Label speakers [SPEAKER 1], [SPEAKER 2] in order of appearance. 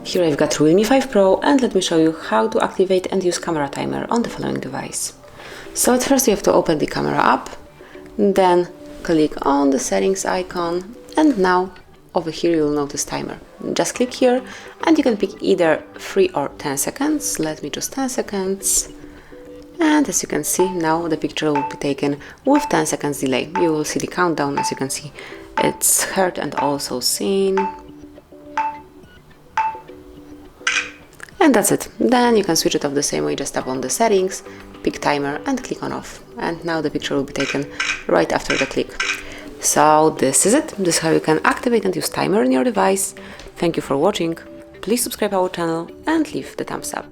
[SPEAKER 1] Here I've got Realme 5 Pro, and let me show you how to activate and use camera timer on the following device. So at first you have to open the camera app, then click on the settings icon, and now over here you'll notice timer. Just click here and you can pick either 3 or 10 seconds. Let me choose 10 seconds. And as you can see, now the picture will be taken with 10 seconds delay. You will see the countdown. As you can see, it's heard and also seen. And that's it. Then you can switch it off the same way. Just tap on the settings, pick timer and click on off. And now the picture will be taken right after the click. So this is it. This is how you can activate and use timer in your device. Thank you for watching. Please subscribe our channel and leave the thumbs up.